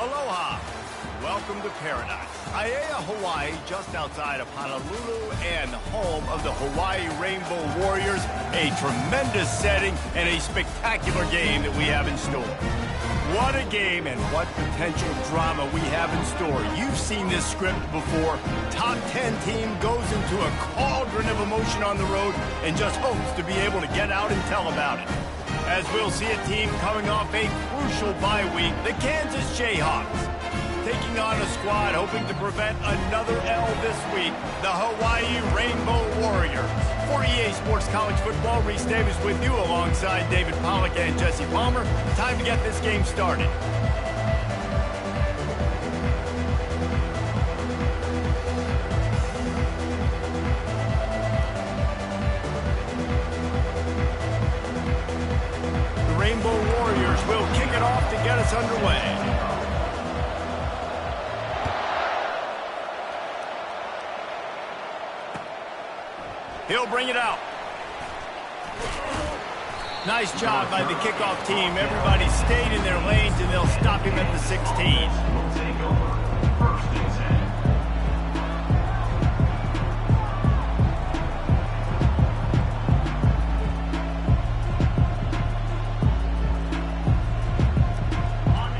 Aloha. Welcome to paradise. Aiea, Hawaii, just outside of Honolulu and home of the Hawaii Rainbow Warriors. A tremendous setting and a spectacular game that we have in store. What a game and what potential drama we have in store. You've seen this script before. Top 10 team goes into a cauldron of emotion on the road and just hopes to be able to get out and tell about it. As we'll see a team coming off a crucial bye week, the Kansas Jayhawks, taking on a squad hoping to prevent another L this week, the Hawaii Rainbow Warriors. For EA Sports College Football, Reese Davis with you alongside David Pollack and Jesse Palmer. Time to get this game started. The Rainbow Warriors will kick it off to get us underway. He'll bring it out. Nice job by the kickoff team. Everybody stayed in their lanes, and they'll stop him at the 16.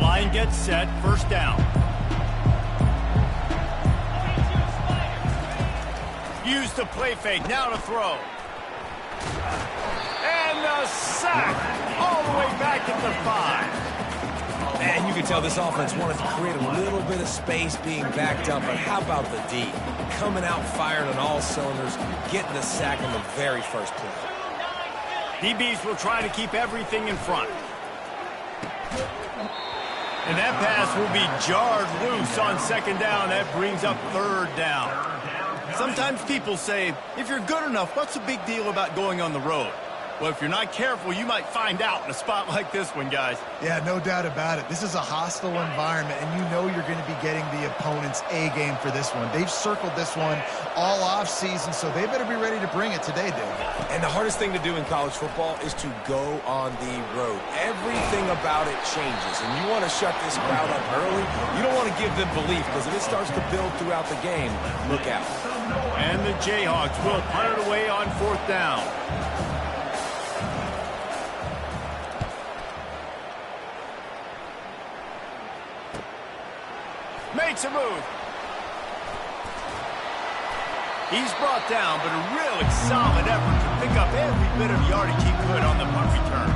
Line gets set, first down. Use the play fake, now to throw. And the sack, all the way back at the 5. Man, you can tell this offense wanted to create a little bit of space being backed up, but how about the D? Coming out firing on all cylinders, getting the sack on the very first play. DBs will try to keep everything in front. And that pass will be jarred loose on second down. That brings up third down. Sometimes people say, if you're good enough, what's the big deal about going on the road? Well, if you're not careful, you might find out in a spot like this one, guys. Yeah, no doubt about it. This is a hostile environment, and you know you're going to be getting the opponent's A-game for this one. They've circled this one all off-season, so they better be ready to bring it today, Dave. And the hardest thing to do in college football is to go on the road. Everything about it changes, and you want to shut this crowd up early. You don't want to give them belief, because if it starts to build throughout the game, look out. And the Jayhawks will punt it away on fourth down. Makes a move. He's brought down, but a really solid effort to pick up every bit of yardage he could on the punt return.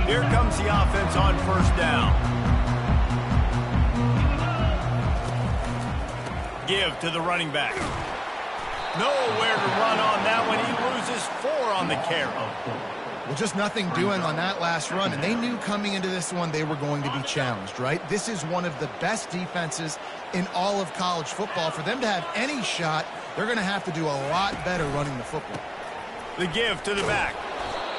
Here comes the offense on first down. Give to the running back. Nowhere to run on that one. He loses 4 on the carry. Well, just nothing doing on that last run, and they knew coming into this one they were going to be challenged, right? This is one of the best defenses in all of college football. For them to have any shot, they're going to have to do a lot better running the football. The give to the back.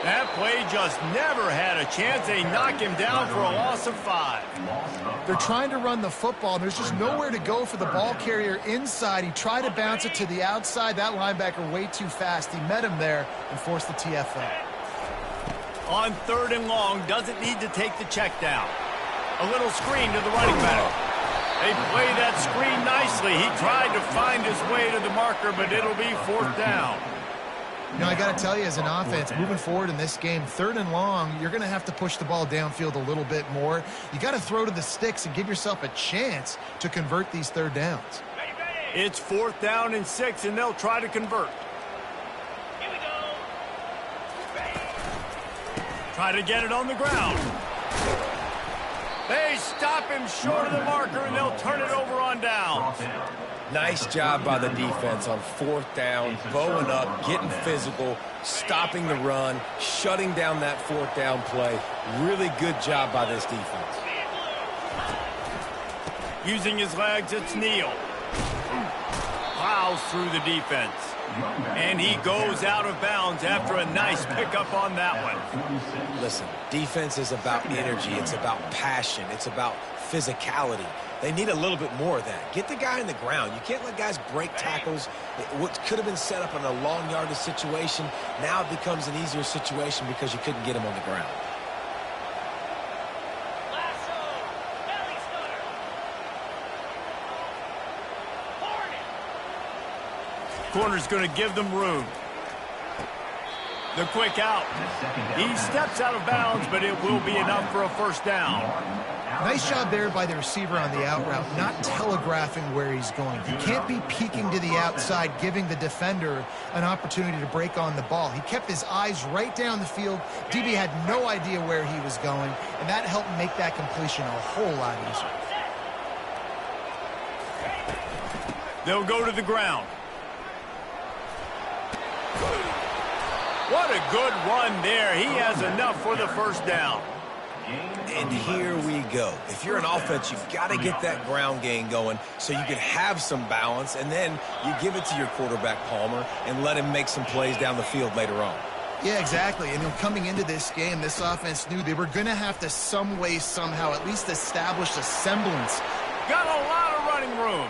That play just never had a chance. They knock him down for a loss of 5. They're trying to run the football. There's just nowhere to go for the ball carrier inside. He tried to bounce it to the outside. That linebacker way too fast. He met him there and forced the TFL. On third and long, doesn't need to take the check down. A little screen to the running back. They play that screen nicely. He tried to find his way to the marker, but it'll be fourth down. You know, I got to tell you, as an offense, moving forward in this game, third and long, you're going to have to push the ball downfield a little bit more. You got to throw to the sticks and give yourself a chance to convert these third downs. It's fourth down and 6, and they'll try to convert. Here we go. Try to get it on the ground. They stop him short of the marker, and they'll turn it over on downs. Nice job by the defense on fourth down, bowing up, getting physical, stopping the run, shutting down that fourth down play. Really good job by this defense. Using his legs, it's Neal. Plows through the defense. And he goes out of bounds after a nice pickup on that one. Listen, defense is about energy. It's about passion. It's about physicality. They need a little bit more of that. Get the guy in the ground. You can't let guys break tackles. What could have been set up in a long yardage situation, now it becomes an easier situation because you couldn't get him on the ground. Lasso. Belly stutter. Hornet. Corner's going to give them room. The quick out. He steps out of bounds, but it will be enough for a first down. Nice job there by the receiver on the out route, not telegraphing where he's going. He can't be peeking to the outside, giving the defender an opportunity to break on the ball. He kept his eyes right down the field. DB had no idea where he was going, and that helped make that completion a whole lot easier. They'll go to the ground. What a good run there. He has enough for the first down. And here we go. If you're an offense, you've got to get that ground game going so you can have some balance, and then you give it to your quarterback, Palmer, and let him make some plays down the field later on. Yeah, exactly. And coming into this game, this offense knew they were going to have to some way, somehow, at least establish a semblance. Got a lot of running room.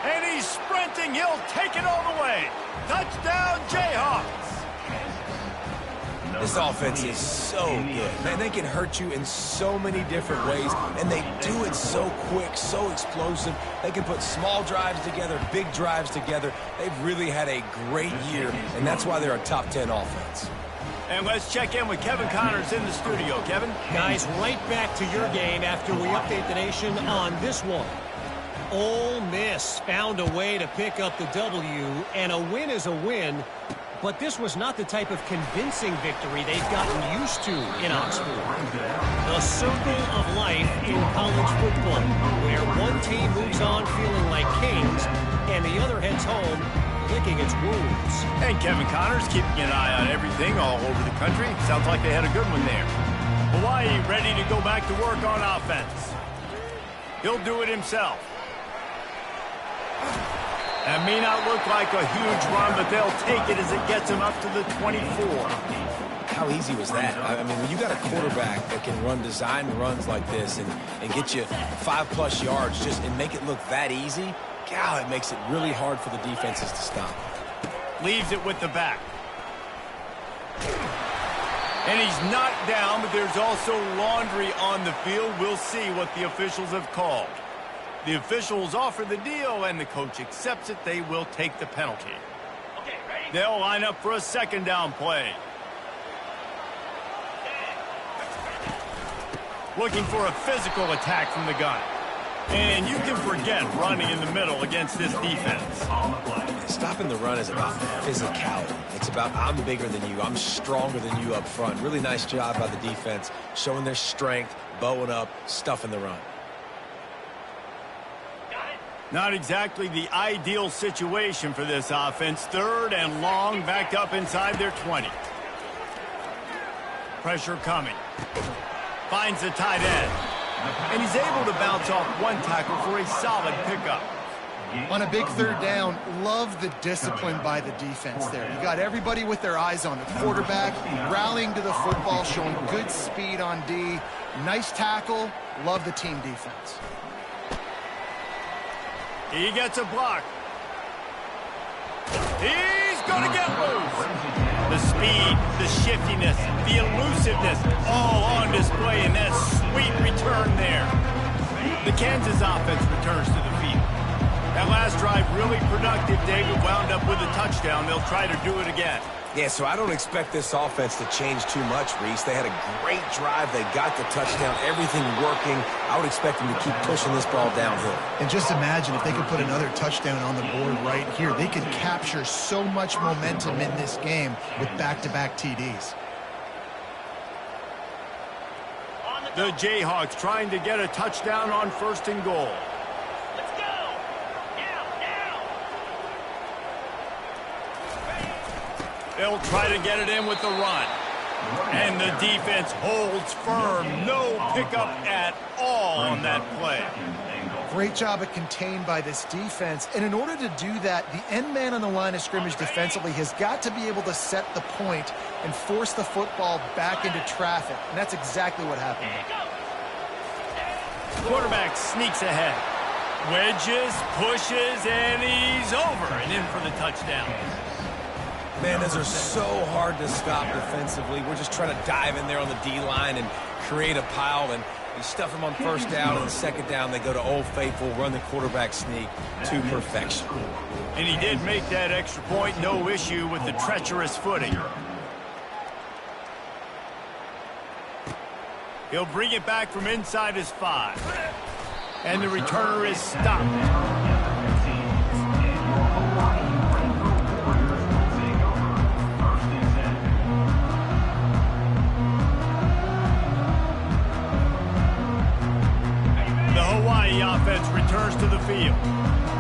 And he's sprinting. He'll take it all the way. Touchdown, Jayhawks. This offense is so good. Man, they can hurt you in so many different ways, and they do it so quick, so explosive. They can put small drives together, big drives together. They've really had a great year, and that's why they're a top 10 offense. And let's check in with Kevin Connors in the studio. Kevin? Guys, right back to your game after we update the nation on this one. Ole Miss found a way to pick up the W, and a win is a win. But this was not the type of convincing victory they've gotten used to in Oxford. The circle of life in college football, where one team moves on feeling like kings, and the other heads home licking its wounds. And Kevin Connors keeping an eye on everything all over the country. Sounds like they had a good one there. Hawaii ready to go back to work on offense. He'll do it himself. That may not look like a huge run, but they'll take it as it gets them up to the 24. How easy was that? I mean, when you got a quarterback that can run design runs like this and get you 5+ yards just and make it look that easy, God, it makes it really hard for the defenses to stop. Leaves it with the back. And he's knocked down, but there's also laundry on the field. We'll see what the officials have called. The officials offer the deal, and the coach accepts it. They will take the penalty. Okay, ready? They'll line up for a second down play. Looking for a physical attack from the gun. And you can forget running in the middle against this defense. Stopping the run is about physicality. It's about I'm bigger than you. I'm stronger than you up front. Really nice job by the defense, showing their strength, bowing up, stuffing the run. Not exactly the ideal situation for this offense. 3rd and long, backed up inside their 20. Pressure coming. Finds the tight end. And he's able to bounce off one tackle for a solid pickup. On a big 3rd down, love the discipline by the defense there. You got everybody with their eyes on the quarterback, rallying to the football, showing good speed on D. Nice tackle. Love the team defense. He gets a block. He's going to get loose. The speed, the shiftiness, the elusiveness, all on display in that sweet return there. The Kansas offense returns to the field. That last drive really productive. David wound up with a touchdown. They'll try to do it again. Yeah, so I don't expect this offense to change too much, Reese. They had a great drive. They got the touchdown, everything working. I would expect them to keep pushing this ball downhill. And just imagine if they could put another touchdown on the board right here. They could capture so much momentum in this game with back-to-back TDs. The Jayhawks trying to get a touchdown on 1st and goal. Let's go! Now! They'll try to get it in with the run. And the defense holds firm. No pickup at all on that play. Great job of contained by this defense. And in order to do that, the end man on the line of scrimmage defensively has got to be able to set the point and force the football back into traffic. And that's exactly what happened. Quarterback sneaks ahead. Wedges, pushes, and he's over and in for the touchdown. Man, those are so hard to stop defensively. We're just trying to dive in there on the D-line and create a pile, and we stuff them on first down, and the second down they go to Old Faithful, run the quarterback sneak to perfection. And he did make that extra point, no issue with the treacherous footing. He'll bring it back from inside his 5. And the returner is stopped. The Hawaii offense returns to the field.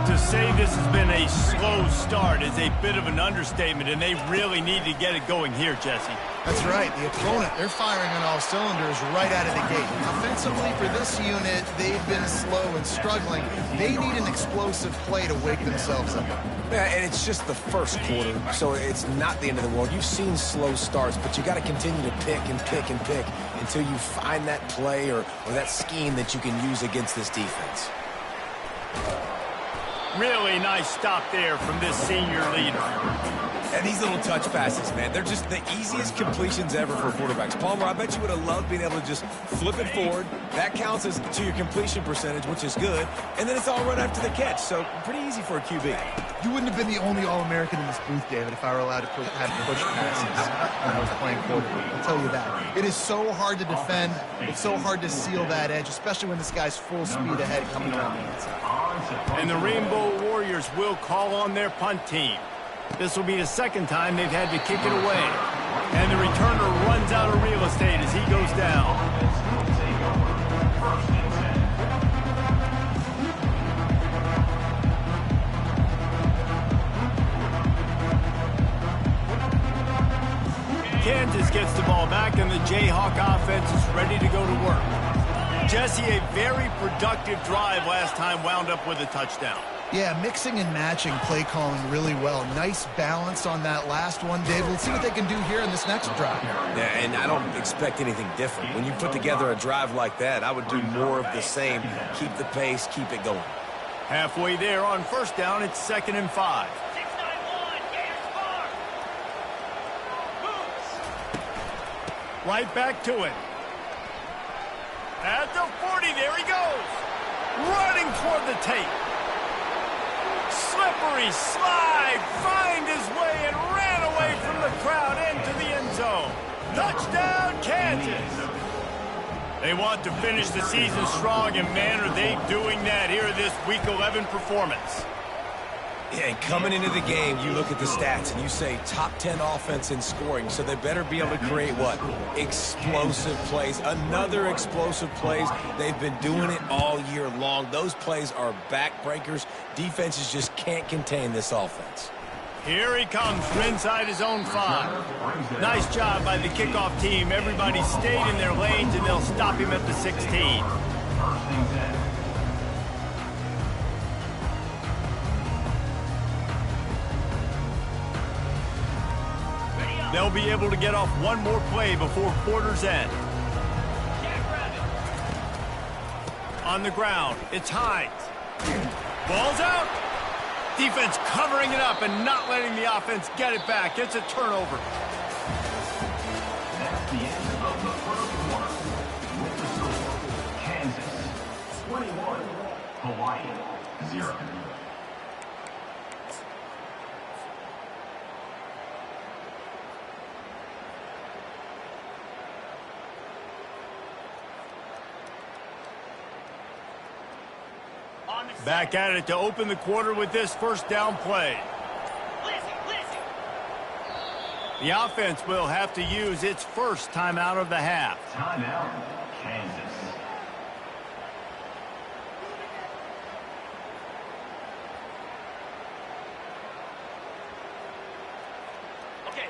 To say this has been a slow start is a bit of an understatement, and they really need to get it going here, Jesse. That's right. The opponent, they're firing on all cylinders right out of the gate. Offensively, for this unit, they've been slow and struggling. They need an explosive play to wake themselves up. Yeah, and it's just the first quarter, so it's not the end of the world. You've seen slow starts, but you got to continue to pick and pick and pick until you find that play or that scheme that you can use against this defense. Really nice stop there from this senior leader. And these little touch passes, man, they're just the easiest completions ever for quarterbacks. Palmer, I bet you would have loved being able to just flip it forward. That counts as to your completion percentage, which is good. And then it's all run after the catch, so pretty easy for a QB. You wouldn't have been the only All-American in this booth, David, if I were allowed to have push passes when I was playing quarterback. I'll tell you that. It is so hard to defend. It's so hard to seal that edge, especially when this guy's full speed ahead coming around the inside. And the Rainbow Warriors will call on their punt team. This will be the second time they've had to kick it away. And the returner runs out of real estate as he goes down. Kansas gets the ball back, and the Jayhawk offense is ready to go to work. Jesse, a very productive drive last time wound up with a touchdown. Yeah, mixing and matching play calling really well. Nice balance on that last one, Dave. We'll see what they can do here in this next drive. Yeah, and I don't expect anything different. When you put together a drive like that, I would do more of the same. Keep the pace, keep it going. Halfway there on first down, it's 2nd and 5. 691, Gators Farm. Right back to it. At the 40, there he goes. Running toward the tape. Slippery slide, find his way and ran away from the crowd into the end zone. Touchdown, Kansas. They want to finish the season strong, and man, are they doing that here in this Week 11 performance. Yeah, and coming into the game, you look at the stats and you say top 10 offense in scoring, so they better be able to create what? Explosive plays. Another explosive plays. They've been doing it all year long. Those plays are backbreakers. Defenses just can't contain this offense. Here he comes from inside his own 5. Nice job by the kickoff team. Everybody stayed in their lanes, and they'll stop him at the 16. They'll be able to get off one more play before quarter's end. On the ground, it's Hines. Ball's out. Defense covering it up and not letting the offense get it back. It's a turnover. That's the end of the first quarter. With the score, Kansas 21, Hawaii 0. Back at it to open the quarter with this first down play. The offense will have to use its first timeout of the half. Timeout, Kansas.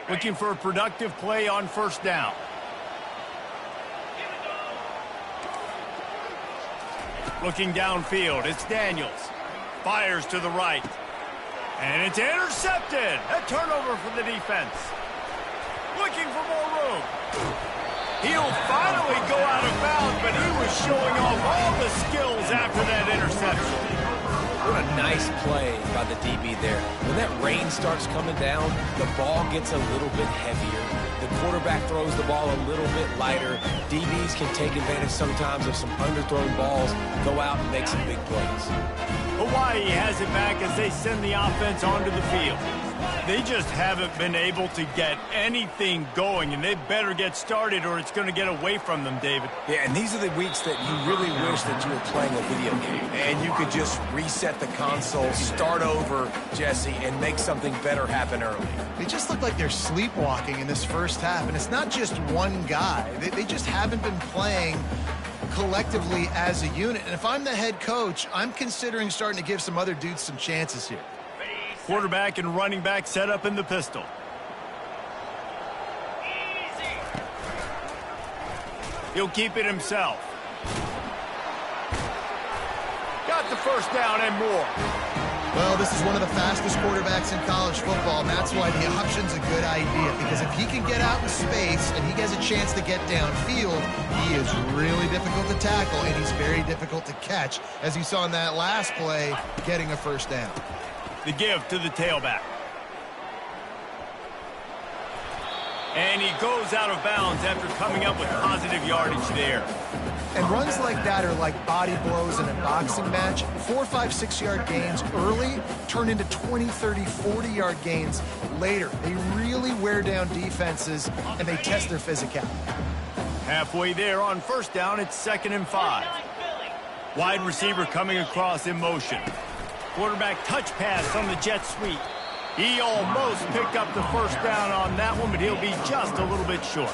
Looking for a productive play on first down. Looking downfield, it's Daniels. Fires to the right. And it's intercepted. A turnover for the defense. Looking for more room. He'll finally go out of bounds, but he was showing off all the skills after that interception. Nice play by the DB there. When that rain starts coming down, the ball gets a little bit heavier. The quarterback throws the ball a little bit lighter. DBs can take advantage sometimes of some underthrown balls, go out and make some big plays. Hawaii has it back as they send the offense onto the field. They just haven't been able to get anything going, and they better get started or it's going to get away from them, David. Yeah, and these are the weeks that you really wish that you were playing a video game and you could just reset the console, start over, Jesse, and make something better happen early. They just look like they're sleepwalking in this first half, and it's not just one guy. They just haven't been playing collectively as a unit. And if I'm the head coach, I'm considering starting to give some other dudes some chances here. Quarterback and running back set up in the pistol. He'll keep it himself. Got the first down and more. Well, this is one of the fastest quarterbacks in college football, and that's why the option's a good idea, because if he can get out in space and he has a chance to get downfield, he is really difficult to tackle, and he's very difficult to catch, as you saw in that last play, getting a first down. The give to the tailback. And he goes out of bounds after coming up with positive yardage there. And runs like that are like body blows in a boxing match. 4, 5, 6-yard gains early turn into 20, 30, 40-yard gains later. They really wear down defenses, and they test their physicality. Halfway there on first down, it's 2nd and 5. Wide receiver coming across in motion. Quarterback touch pass on the jet sweep. He almost picked up the first down on that one, but he'll be just a little bit short.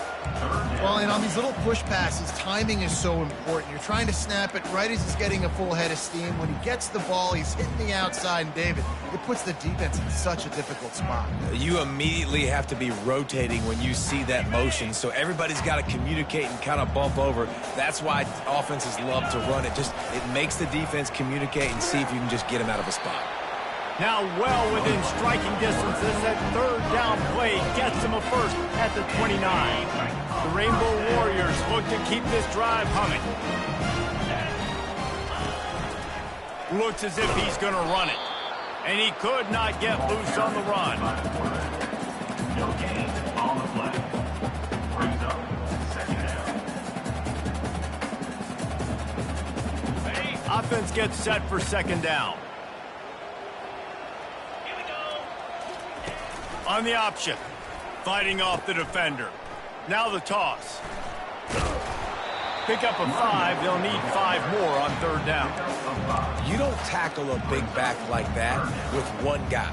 Well, and on these little push passes, timing is so important. You're trying to snap it right as he's getting a full head of steam. When he gets the ball, he's hitting the outside, and David, it puts the defense in such a difficult spot. You immediately have to be rotating when you see that motion, so everybody's got to communicate and kind of bump over. That's why offenses love to run it. It makes the defense communicate and see if you can just get him out of a spot. Now well within striking distance as that third down play gets him a first at the 29. The Rainbow Warriors look to keep this drive humming. Looks as if he's going to run it. And he could not get loose on the run. No gain on the play. Brings up 2nd down. Offense gets set for 2nd down. On the option, fighting off the defender. Now the toss. Pick up a 5. They'll need 5 more on 3rd down. You don't tackle a big back like that with one guy.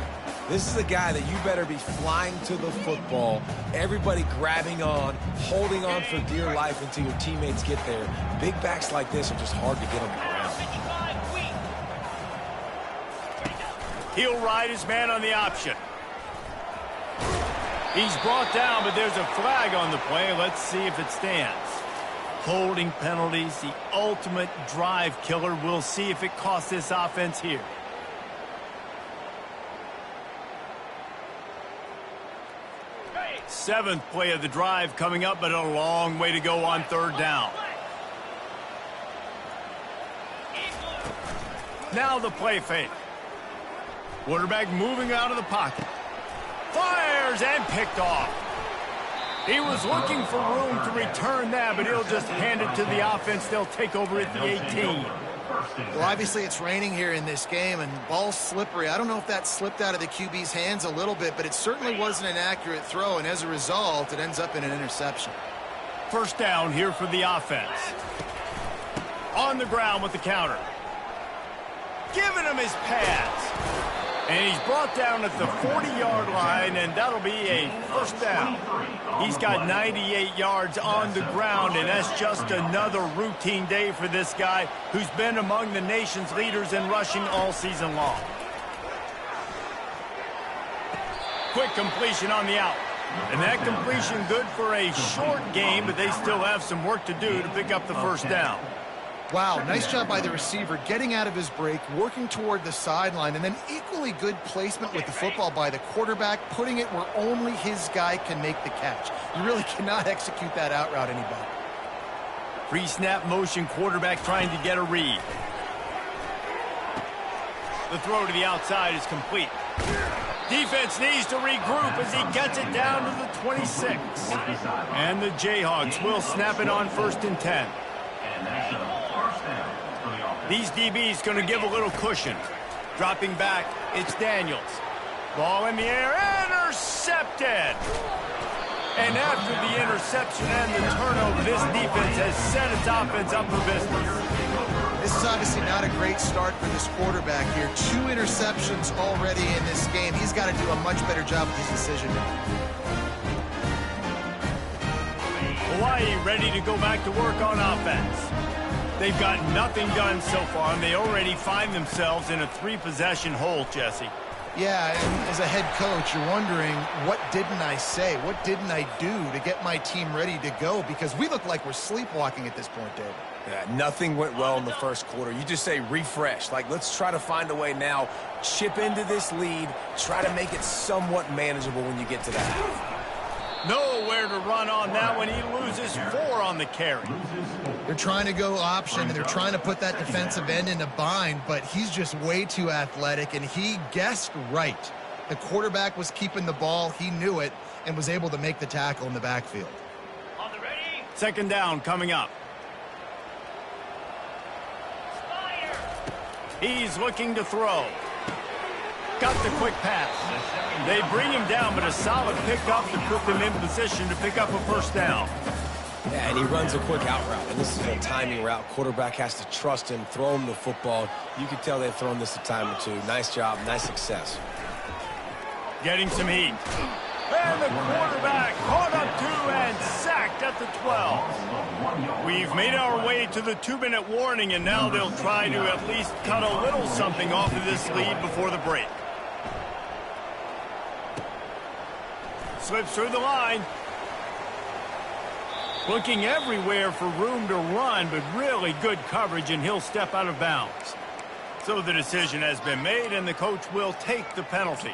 This is a guy that you better be flying to the football, everybody grabbing on, holding on for dear life until your teammates get there. Big backs like this are just hard to get on the ground. He'll ride his man on the option. He's brought down, but there's a flag on the play. Let's see if it stands. Holding penalties, the ultimate drive killer. We'll see if it costs this offense here. Seventh play of the drive coming up, but a long way to go on 3rd down. Now the play fake. Quarterback moving out of the pocket. Fires and picked off. He was looking for room to return that, but he'll just hand it to the offense. They'll take over at the 18. Well, obviously it's raining here in this game, and ball's slippery. I don't know if that slipped out of the QB's hands a little bit, but it certainly wasn't an accurate throw, and as a result, it ends up in an interception. First down here for the offense. On the ground with the counter. Giving him his pads. And he's brought down at the 40-yard line, and that'll be a first down. He's got 98 yards on the ground, and that's just another routine day for this guy who's been among the nation's leaders in rushing all season long. Quick completion on the out. And that completion good for a short game, but they still have some work to do to pick up the first down. Wow, nice job by the receiver getting out of his break, working toward the sideline, and then equally good placement with the football by the quarterback, putting it where only his guy can make the catch. You really cannot execute that out route any better. Pre-snap motion, quarterback trying to get a read. The throw to the outside is complete. Defense needs to regroup as he gets it down to the 26. And the Jayhawks will snap it on 1st and 10. And that's a first down for the offense. These DBs going to give a little cushion. Dropping back, it's Daniels. Ball in the air, intercepted! And after the interception and the turnover, this defense has set its offense up for business. This is obviously not a great start for this quarterback here. 2 interceptions already in this game. He's got to do a much better job with his decision. Hawaii ready to go back to work on offense. They've got nothing done so far, and they already find themselves in a 3-possession hole, Jesse. Yeah, and as a head coach, you're wondering, what didn't I say? What didn't I do to get my team ready to go? Because we look like we're sleepwalking at this point, David. Yeah, nothing went well in the first quarter. You just say refresh. Like, let's try to find a way now, chip into this lead, try to make it somewhat manageable when you get to that half. Nowhere to run on that one. He loses 4 on the carry. They're trying to go option, and they're trying to put that defensive end in a bind, but he's just way too athletic, and he guessed right. The quarterback was keeping the ball. He knew it and was able to make the tackle in the backfield. On the ready. 2nd down coming up. Fire. He's looking to throw. Got the quick pass. They bring him down, but a solid pickup to put them in position to pick up a 1st down. Yeah, and he runs a quick out route, and this is a timing route. Quarterback has to trust him, throw him the football. You can tell they've thrown this a time or two. Nice job, nice success. Getting some heat. And the quarterback caught up 2 and sacked at the 12. We've made our way to the 2-minute warning, and now they'll try to at least cut a little something off of this lead before the break. Slips through the line. Looking everywhere for room to run, but really good coverage, and he'll step out of bounds. So the decision has been made, and the coach will take the penalty.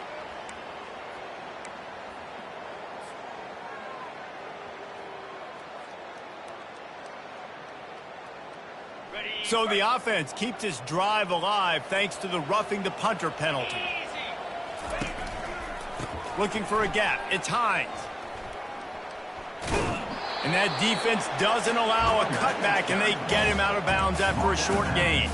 Ready. So the offense keeps its drive alive thanks to the roughing the punter penalty. Easy. Looking for a gap. It's Hines. And that defense doesn't allow a cutback, and they get him out of bounds after a short gain.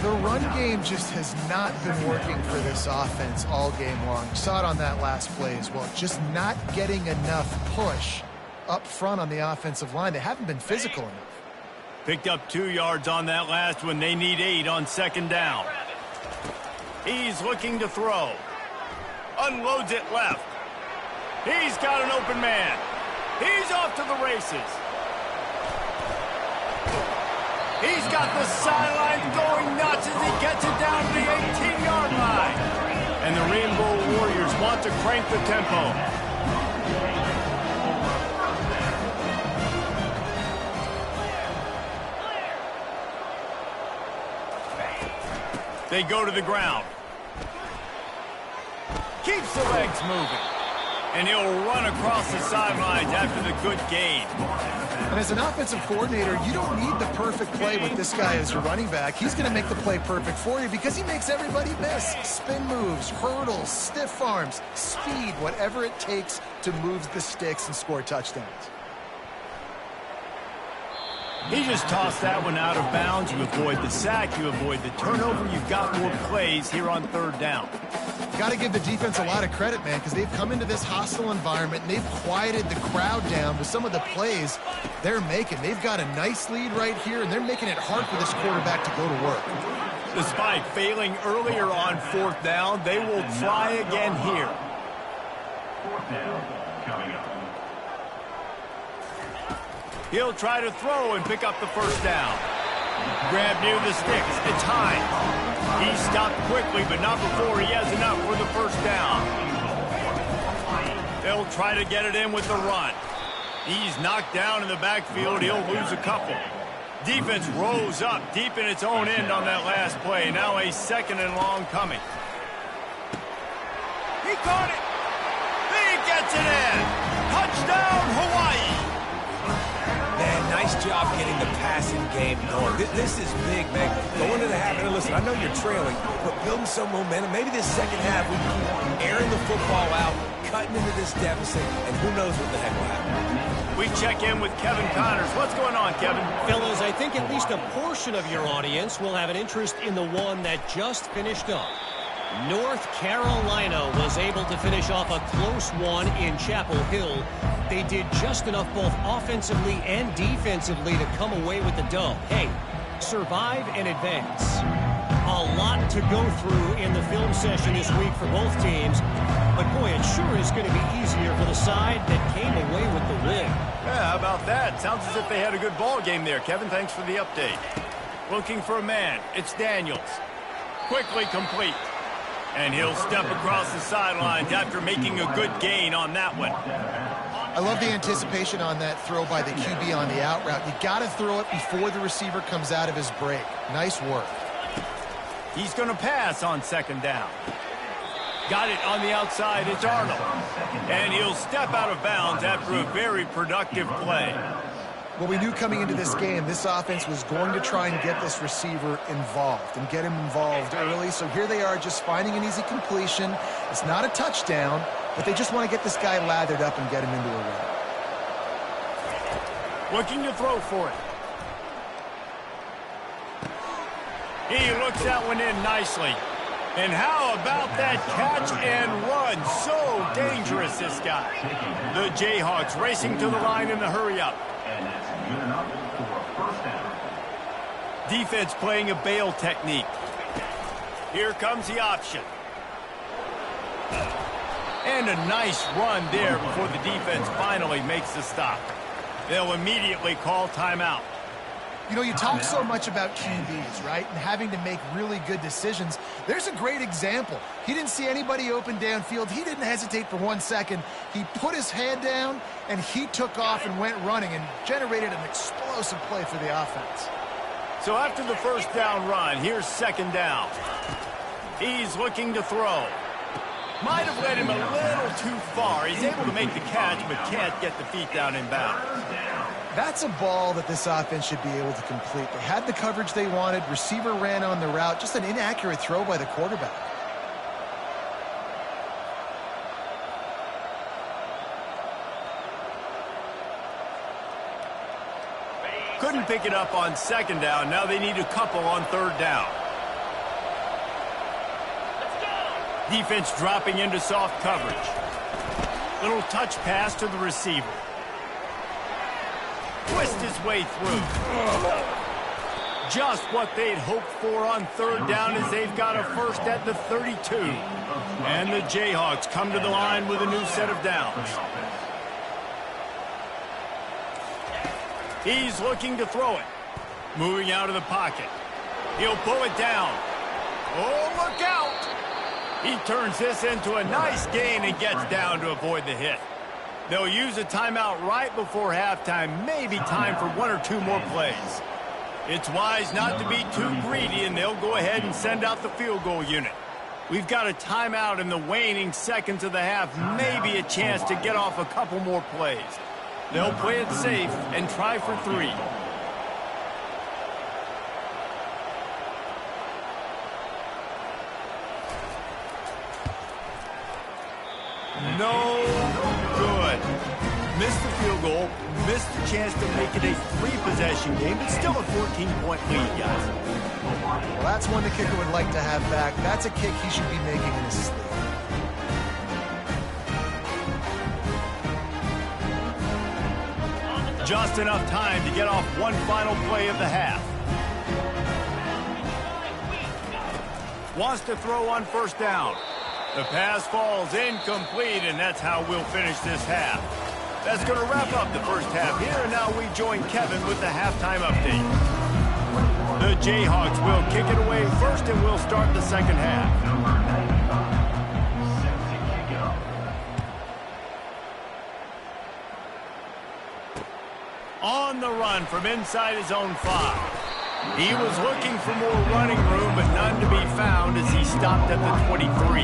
The run game just has not been working for this offense all game long. Saw it on that last play as well. Just not getting enough push up front on the offensive line. They haven't been physical enough. Picked up 2 yards on that last one. They need 8 on 2nd down. He's looking to throw. Unloads it left. He's got an open man. He's off to the races. He's got the sidelines going nuts as he gets it down to the 18-yard line. And the Rainbow Warriors want to crank the tempo. They go to the ground. Keeps the legs moving. And he'll run across the sidelines after the good gain. And as an offensive coordinator, you don't need the perfect play with this guy as your running back. He's going to make the play perfect for you because he makes everybody miss. Spin moves, hurdles, stiff arms, speed, whatever it takes to move the sticks and score touchdowns. He just tossed that one out of bounds. You avoid the sack, you avoid the turnover. You've got more plays here on 3rd down. Got to give the defense a lot of credit, man, because they've come into this hostile environment and they've quieted the crowd down with some of the plays they're making. They've got a nice lead right here, and they're making it hard for this quarterback to go to work. Despite failing earlier on 4th down, they will try again here. 4th down coming up. He'll try to throw and pick up the 1st down. Grab near the sticks. It's Hines. He stopped quickly, but not before he has enough for the 1st down. They'll try to get it in with the run. He's knocked down in the backfield. He'll lose a couple. Defense rose up deep in its own end on that last play. Now a 2nd and long coming. He caught it. He gets it in. Touchdown, Hawaii. Man, nice job getting the passing game going. This is big, man. Going to the half and listen, I know you're trailing, but building some momentum. Maybe this second half we can keep airing the football out, cutting into this deficit, and who knows what the heck will happen. We check in with Kevin Connors. What's going on, Kevin? Fellas, I think at least a portion of your audience will have an interest in the one that just finished up. North Carolina was able to finish off a close one in Chapel Hill. They did just enough both offensively and defensively to come away with the dub. Hey, survive and advance. A lot to go through in the film session this week for both teams. But boy, it sure is going to be easier for the side that came away with the win. Yeah, how about that? Sounds as if they had a good ball game there. Kevin, thanks for the update. Looking for a man. It's Daniels. Quickly complete. And he'll step across the sidelines after making a good gain on that one. I love the anticipation on that throw by the QB on the out route. You got to throw it before the receiver comes out of his break. Nice work. He's going to pass on second down. Got it on the outside. It's Arnold. And he'll step out of bounds after a very productive play. Well, we knew coming into this game, this offense was going to try and get this receiver involved and get him involved early. So here they are just finding an easy completion. It's not a touchdown, but they just want to get this guy lathered up and get him into a run. Looking to throw for it. He looks that one in nicely. And how about that catch and run? So dangerous, this guy. The Jayhawks racing to the line in the hurry-up. And that's good enough for a first down. Defense playing a bail technique. Here comes the option. And a nice run there before the defense finally makes the stop. They'll immediately call timeout. You know, you talk so much about QBs, right, and having to make really good decisions. There's a great example. He didn't see anybody open downfield. He didn't hesitate for 1 second. He put his head down, and he took off and went running and generated an explosive play for the offense. So after the first down run, here's second down. He's looking to throw. Might have led him a little too far. He's able to make the catch, but can't get the feet down in bounds. That's a ball that this offense should be able to complete. They had the coverage they wanted. Receiver ran on the route. Just an inaccurate throw by the quarterback. Couldn't pick it up on second down. Now they need a couple on third down. Defense dropping into soft coverage. Little touch pass to the receiver. Twist his way through. Just what they'd hoped for on third down as they've got a first at the 32. And the Jayhawks come to the line with a new set of downs. He's looking to throw it. Moving out of the pocket. He'll pull it down. Oh, look out! He turns this into a nice gain and gets down to avoid the hit. They'll use a timeout right before halftime, maybe time for one or two more plays. It's wise not to be too greedy, and they'll go ahead and send out the field goal unit. We've got a timeout in the waning seconds of the half, maybe a chance to get off a couple more plays. They'll play it safe and try for 3. No good. Missed the field goal, missed the chance to make it a 3-possession game, but still a 14-point lead, guys. Well, that's one the kicker would like to have back. That's a kick he should be making in his sleep. Just enough time to get off one final play of the half. Wants to throw on first down. The pass falls incomplete, and that's how we'll finish this half. That's going to wrap up the first half here, and now we join Kevin with the halftime update. The Jayhawks will kick it away first, and we'll start the second half. On the run from inside his own 5. He was looking for more running room, but none to be found as he stopped at the 23.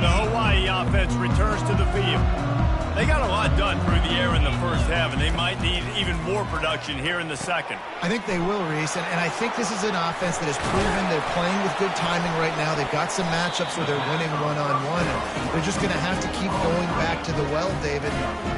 The Hawaii offense offense returns to the field. They got a lot done through the air in the first half, and they might need even more production here in the second. I think they will, Reese, and I think this is an offense that has proven they're playing with good timing right now. They've got some matchups where they're winning one-on-one, and they're just going to have to keep going back to the well, David,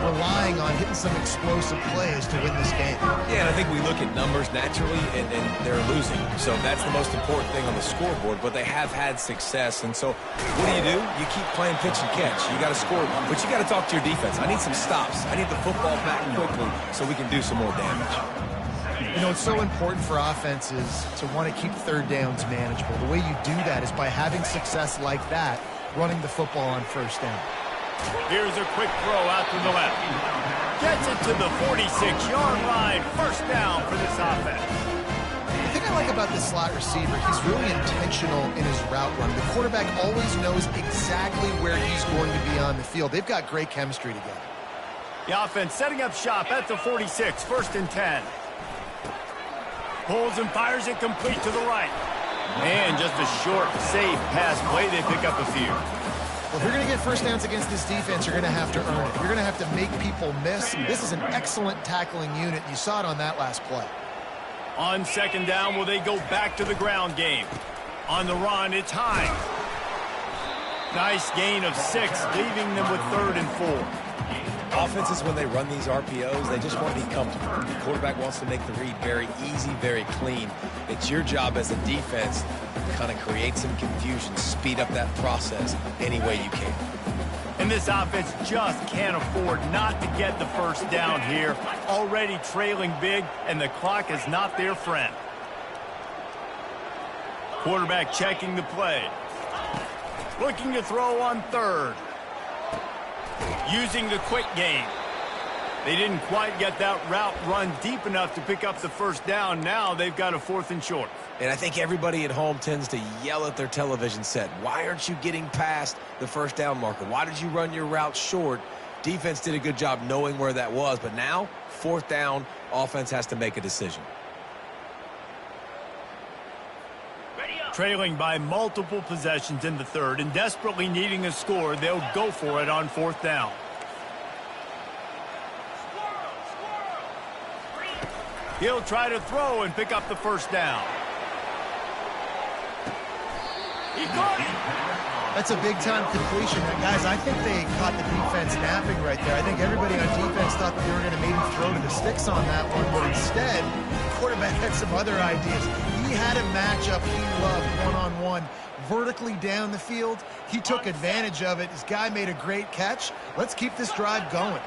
relying on hitting some explosive plays to win this game. Yeah, and I think we look at numbers naturally, and they're losing. So that's the most important thing on the scoreboard, but they have had success. And so what do? You keep playing pitch and catch. You got to score, but you got to talk to your defense. I need some stops. I need the football back quickly so we can do some more damage. You know, it's so important for offenses to want to keep third downs manageable. The way you do that is by having success like that, running the football on first down. Here's a quick throw out to the left. Gets it to the 46-yard line. First down for this offense. The thing I like about this slot receiver, he's really intentional in his route run. The quarterback always knows exactly where he's going to be on the field. They've got great chemistry together. The offense setting up shop at the 46, 1st and 10. Pulls and fires it complete to the right. And just a short, safe pass play. They pick up a few. Well, if you're going to get first downs against this defense, you're going to have to earn it. You're going to have to make people miss. This is an excellent tackling unit. You saw it on that last play. On second down, will they go back to the ground game? On the run, it's Hines. Nice gain of 6, leaving them with 3rd and 4. Offenses, when they run these RPOs, they just want to be comfortable. The quarterback wants to make the read very easy, very clean. It's your job as a defense to kind of create some confusion, speed up that process any way you can. And this offense just can't afford not to get the first down here. Already trailing big, and the clock is not their friend. Quarterback checking the play. Looking to throw on 3rd. Using the quick game. They didn't quite get that route run deep enough to pick up the first down. Now they've got a 4th and short. And I think everybody at home tends to yell at their television set. Why aren't you getting past the first down marker? Why did you run your route short? Defense did a good job knowing where that was. But now, 4th down, offense has to make a decision. Trailing by multiple possessions in the 3rd and desperately needing a score, they'll go for it on 4th down. He'll try to throw and pick up the first down. He caught it. That's a big-time completion. Guys, I think they caught the defense napping right there. I think everybody on defense thought that they were going to maybe throw to the sticks on that one, but instead, the quarterback had some other ideas. He had a matchup he loved one-on-one vertically down the field. He took advantage of it. His guy made a great catch. Let's keep this drive going.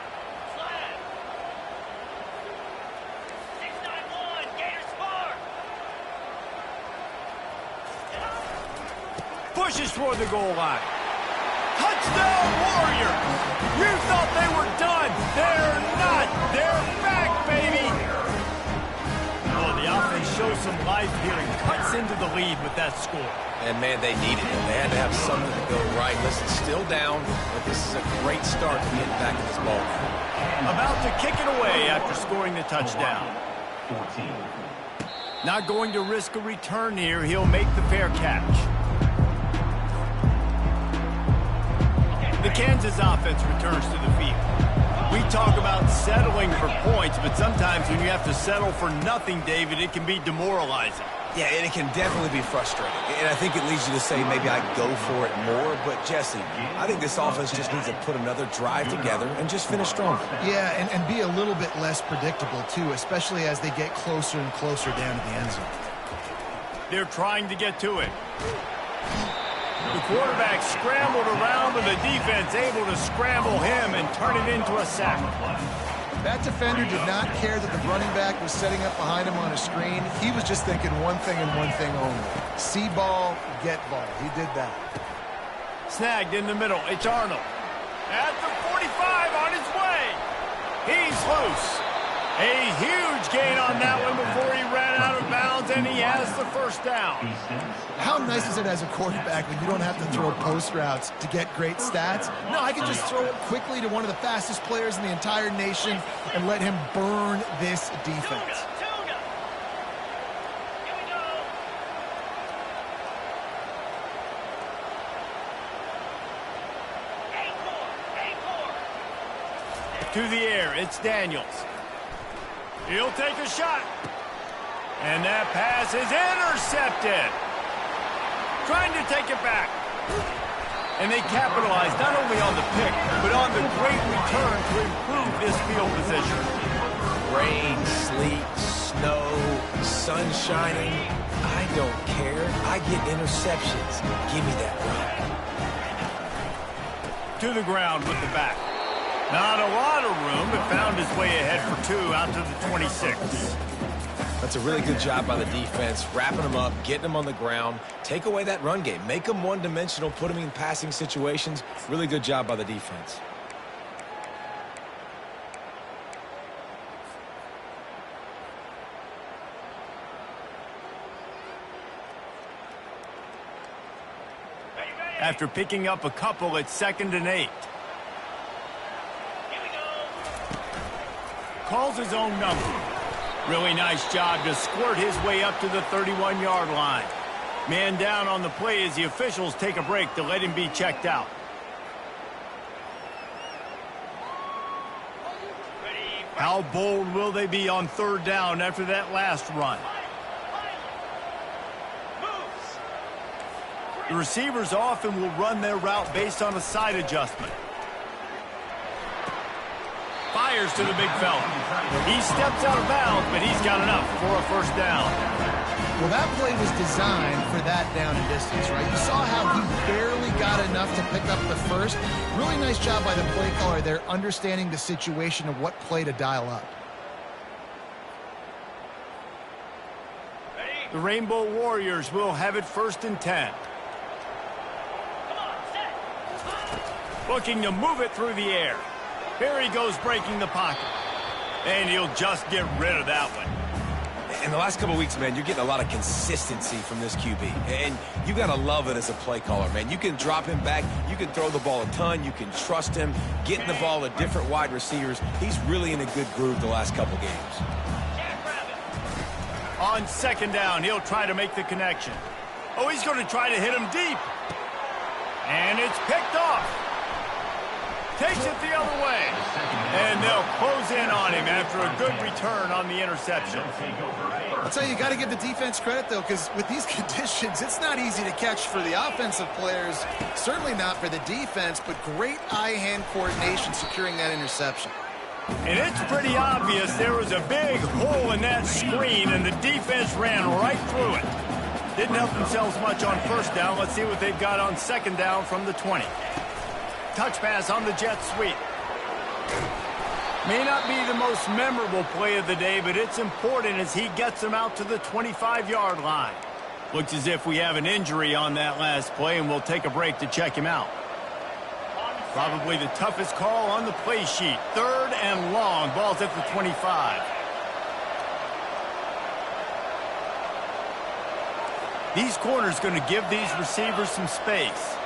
Pushes toward the goal line. Touchdown, Warriors! You thought they were done. They're not. They're back, baby. Oh, the offense shows some life here and cuts into the lead with that score. And, man, they needed it. They had to have something to go right. Listen, still down, but this is a great start to getting back in this ball game. About to kick it away after scoring the touchdown. 14. Not going to risk a return here. He'll make the fair catch. The Kansas offense returns to the field. We talk about settling for points, but sometimes when you have to settle for nothing, David, it can be demoralizing. Yeah, and it can definitely be frustrating. And I think it leads you to say maybe I go for it more. But, Jesse, I think this offense just needs to put another drive together and just finish stronger. Yeah, and be a little bit less predictable, too, especially as they get closer and closer down to the end zone. They're trying to get to it. The quarterback scrambled around, but the defense able to scramble him and turn it into a sack. That defender did not care that the running back was setting up behind him on a screen. He was just thinking one thing and one thing only. See ball, get ball. He did that. Snagged in the middle. It's Arnold. At the 45 on his way. He's loose. A huge gain on that one before he ran out of bounds, and he has the first down. How nice is it as a quarterback when you don't have to throw post routes to get great stats? No, I can just throw it quickly to one of the fastest players in the entire nation and let him burn this defense. To the air, it's Daniels. He'll take a shot. And that pass is intercepted. Trying to take it back. And they capitalize not only on the pick, but on the great return to improve this field position. Rain, sleet, snow, sun shining. I don't care. I get interceptions. Give me that rock. To the ground with the back. Not a lot of room, but found his way ahead for 2 out to the 26. That's a really good job by the defense, wrapping them up, getting them on the ground. Take away that run game. Make them one-dimensional, put them in passing situations. Really good job by the defense. After picking up a couple, it's 2nd and 8. Calls his own number. Really nice job to squirt his way up to the 31-yard line. Man down on the play as the officials take a break to let him be checked out. How bold will they be on 3rd down after that last run? The receivers often will run their route based on a side adjustment. Fires to the big fella. He steps out of bounds, but he's got enough for a 1st down. Well, that play was designed for that down and distance, right? You saw how he barely got enough to pick up the 1st. Really nice job by the play caller there, understanding the situation of what play to dial up. The Rainbow Warriors will have it 1st and 10. Looking to move it through the air. Here he goes breaking the pocket. And he'll just get rid of that one. In the last couple of weeks, man, you're getting a lot of consistency from this QB. And you got to love it as a play caller, man. You can drop him back. You can throw the ball a ton. You can trust him. Getting the ball to different wide receivers. He's really in a good groove the last couple games. On 2nd down, he'll try to make the connection. Oh, he's going to try to hit him deep. And it's picked off. Takes it the other way. And they'll close in on him after a good return on the interception. I'll tell you, you got to give the defense credit, though, because with these conditions, it's not easy to catch for the offensive players. Certainly not for the defense, but great eye-hand coordination securing that interception. And it's pretty obvious there was a big hole in that screen, and the defense ran right through it. Didn't help themselves much on 1st down. Let's see what they've got on 2nd down from the 20. Touch pass on the jet sweep. May not be the most memorable play of the day, but it's important as he gets them out to the 25-yard line. Looks as if we have an injury on that last play, and we'll take a break to check him out. Probably the toughest call on the play sheet. 3rd and long. Ball's at the 25. These corners going to give these receivers some space.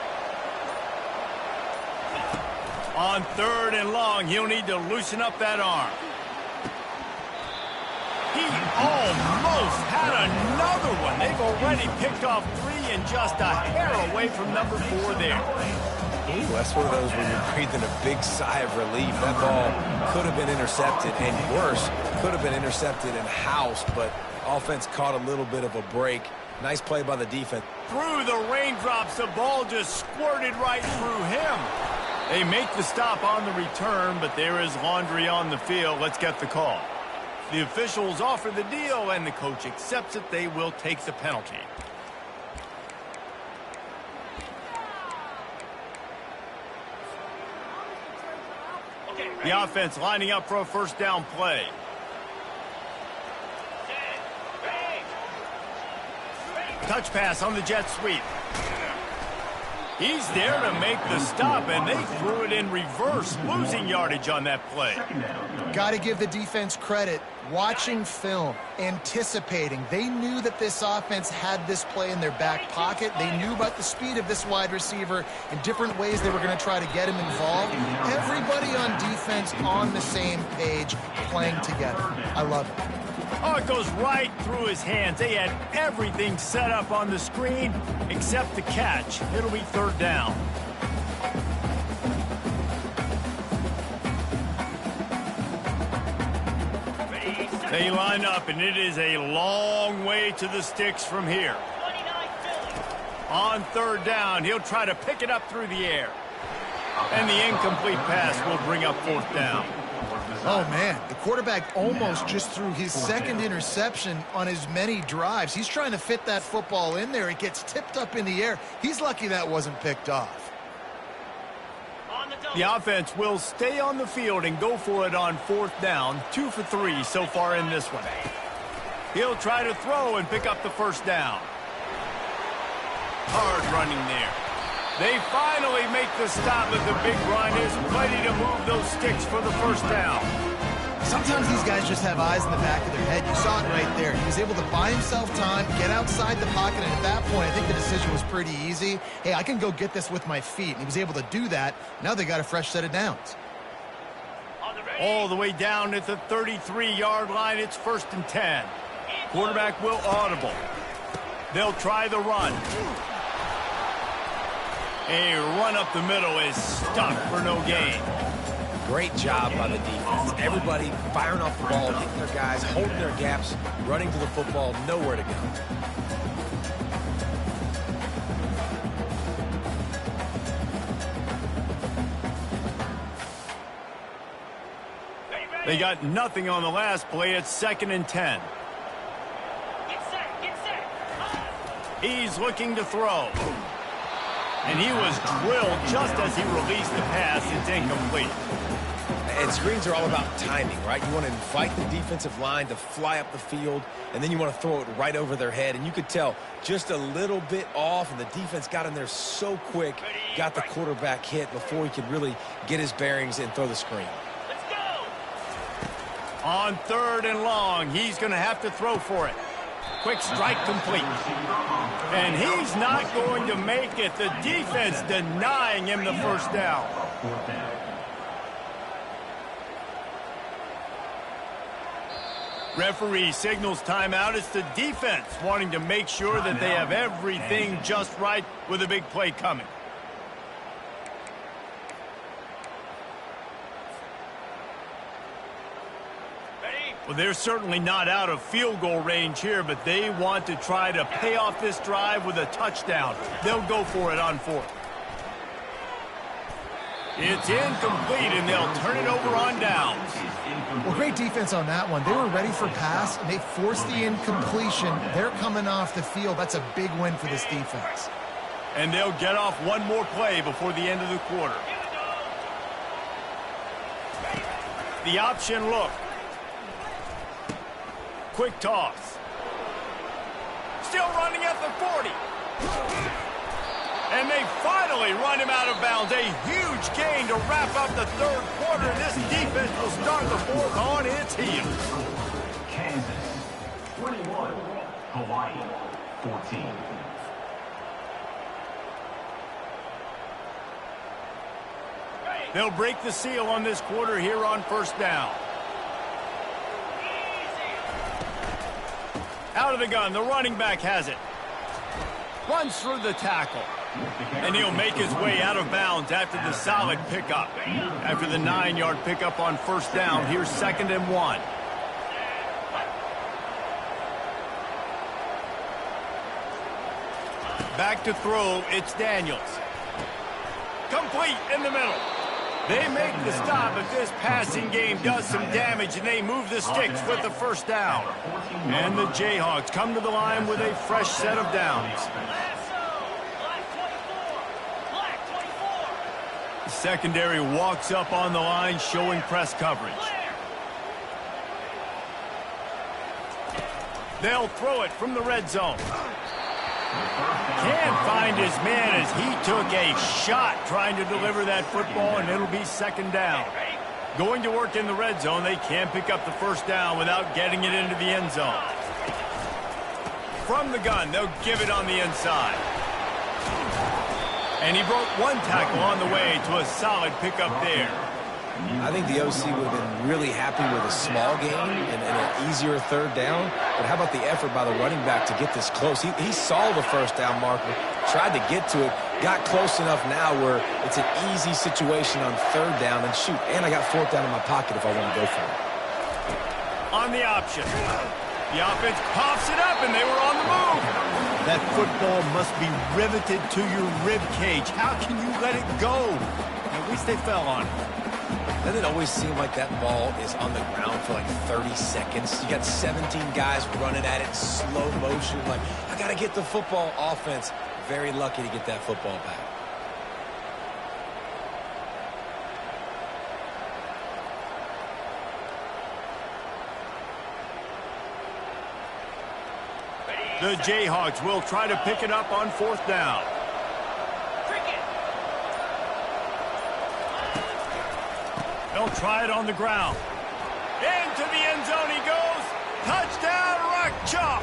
On 3rd and long, he'll need to loosen up that arm. He almost had another one. They've already picked off 3 and just a hair away from number 4 there. Ooh, that's one of those where you're breathing a big sigh of relief. That ball could have been intercepted, and worse, could have been intercepted and housed, but offense caught a little bit of a break. Nice play by the defense. Through the raindrops, the ball just squirted right through him. They make the stop on the return, but there is laundry on the field. Let's get the call. The officials offer the deal, and the coach accepts it. They will take the penalty. The offense lining up for a 1st down play. Touch pass on the jet sweep. He's there to make the stop, and they threw it in reverse, losing yardage on that play. Got to give the defense credit. Watching film, anticipating. They knew that this offense had this play in their back pocket. They knew about the speed of this wide receiver and different ways they were going to try to get him involved. Everybody on defense on the same page, playing together. I love it. Oh, it goes right through his hands. They had everything set up on the screen except the catch. It'll be 3rd down. They line up, and it is a long way to the sticks from here. 29 Philly. On third down, he'll try to pick it up through the air. And the incomplete pass will bring up fourth down. Oh, man, the quarterback almost just threw his second interception on as many drives. He's trying to fit that football in there. It gets tipped up in the air. He's lucky that wasn't picked off. On the double. The offense will stay on the field and go for it on fourth down. 2 for 3 so far in this one. He'll try to throw and pick up the first down. Hard running there. They finally make the stop, but the big run is ready to move those sticks for the first down. Sometimes these guys just have eyes in the back of their head. You saw it right there. He was able to buy himself time, get outside the pocket, and at that point, I think the decision was pretty easy. Hey, I can go get this with my feet. And he was able to do that. Now they got a fresh set of downs. On the ready. All the way down at the 33-yard line, it's 1st and 10. Quarterback will audible. They'll try the run. A run up the middle is stuck for no gain. Great job by the defense. Everybody firing off the ball, hitting their guys, holding their gaps, running to the football, nowhere to go. They got nothing on the last play. It's 2nd and 10. Get set. Get set. He's looking to throw. And he was drilled just as he released the pass. It's incomplete. And screens are all about timing, right? You want to invite the defensive line to fly up the field, and then you want to throw it right over their head. And you could tell just a little bit off, and the defense got in there so quick, got the quarterback hit before he could really get his bearings and throw the screen. Let's go. On 3rd and long, he's going to have to throw for it. Quick strike complete. And he's not going to make it. The defense denying him the first down. Referee signals timeout. It's the defense wanting to make sure that they have everything just right with a big play coming. Well, they're certainly not out of field goal range here, but they want to try to pay off this drive with a touchdown. They'll go for it on 4th. It's incomplete, and they'll turn it over on downs. Well, great defense on that one. They were ready for pass, and they forced the incompletion. They're coming off the field. That's a big win for this defense. And they'll get off one more play before the end of the quarter. The option look. Quick toss. Still running at the 40. And they finally run him out of bounds. A huge gain to wrap up the 3rd quarter. This defense will start the 4th on its heels. Kansas 21, Hawaii 14. They'll break the seal on this quarter here on 1st down. Out of the gun, the running back has it. Runs through the tackle. And he'll make his way out of bounds after the solid pickup. After the 9-yard pickup on 1st down, here's 2nd and 1. Back to throw, it's Daniels. Complete in the middle. They make the stop, but this passing game does some damage, and they move the sticks with the first down. And the Jayhawks come to the line with a fresh set of downs. The secondary walks up on the line, showing press coverage. They'll throw it from the red zone. Can't find his man as he took a shot trying to deliver that football, and it'll be 2nd down. Going to work in the red zone, they can't pick up the first down without getting it into the end zone. From the gun, they'll give it on the inside. And he broke one tackle on the way to a solid pickup there. I think the OC would have been really happy with a small gain and an easier 3rd down. But how about the effort by the running back to get this close? He saw the first down marker, tried to get to it, got close enough now where it's an easy situation on 3rd down. And shoot, and I got 4th down in my pocket if I want to go for it. on the option. The offense coughs it up, and they were on the move. That football must be riveted to your rib cage. How can you let it go? At least they fell on it. Doesn't it always seem like that ball is on the ground for like 30 seconds? You got 17 guys running at it, slow motion. Like, I got to get the football. Offense, very lucky to get that football back. The Jayhawks will try to pick it up on 4th down. They'll try it on the ground. Into the end zone he goes. Touchdown, Rock Chalk.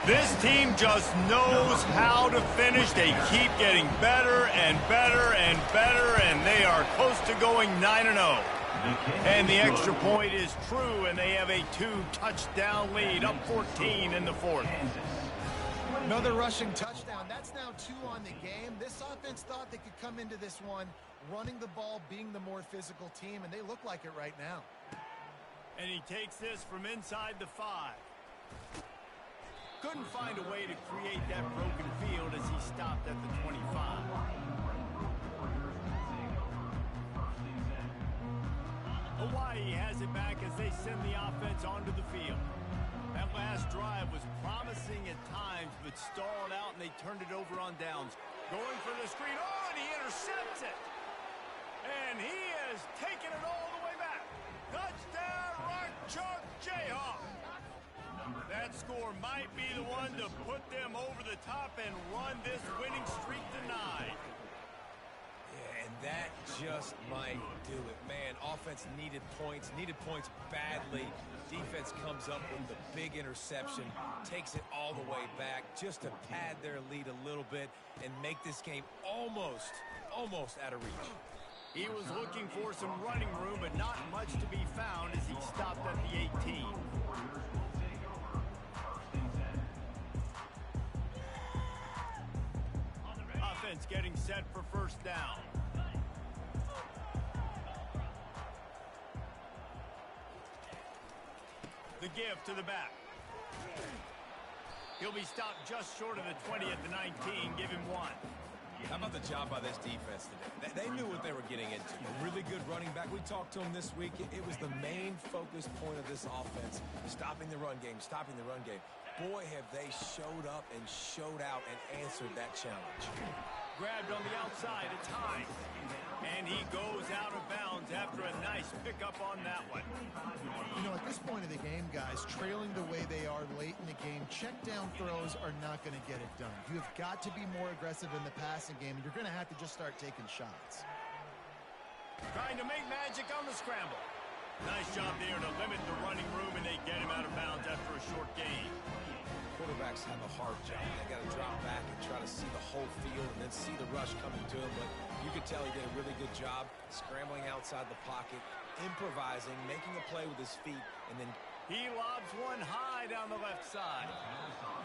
This team just knows how to finish. They keep getting better and better and better, and they are close to going 9-0. And the extra point is true, and they have a 2-touchdown lead, up 14 in the 4th. Another rushing touchdown. That's now 2 on the game. This offense thought they could come into this one running the ball, being the more physical team, and they look like it right now. And he takes this from inside the 5. Couldn't find a way to create that broken field as he stopped at the 25. Hawaii has it back as they send the offense onto the field. That last drive was promising at times, but stalled out, and they turned it over on downs. Going for the screen. Oh, and he intercepts it. And he has taken it all the way back. Touchdown, Rock Chalk Jayhawk. That score might be the one to put them over the top and run this winning streak to 9. Yeah, and that just might do it. Man, offense needed points badly. Defense comes up with the big interception, takes it all the way back just to pad their lead a little bit and make this game almost out of reach. He was looking for some running room, but not much to be found as he stopped at the 18. Offense getting set for 1st down. The give to the back. He'll be stopped just short of the 20 at the 19. Give him 1. How about the job by this defense today? They knew what they were getting into. A really good running back. We talked to him this week. It was the main focus point of this offense, stopping the run game. Boy, have they showed up and showed out and answered that challenge. Grabbed on the outside, a time. And he goes out of bounds after a nice pickup on that one. You know, at this point of the game, guys, trailing the way they are late in the game, check down throws are not going to get it done. You have got to be more aggressive in the passing game, and you're going to have to just start taking shots. Trying to make magic on the scramble. Nice job there to limit the running room, and they get him out of bounds after a short gain. Quarterbacks have a hard job. They got to drop back and try to see the whole field and then see the rush coming to him. But you could tell he did a really good job scrambling outside the pocket, improvising, making a play with his feet, and then he lobs one high down the left side.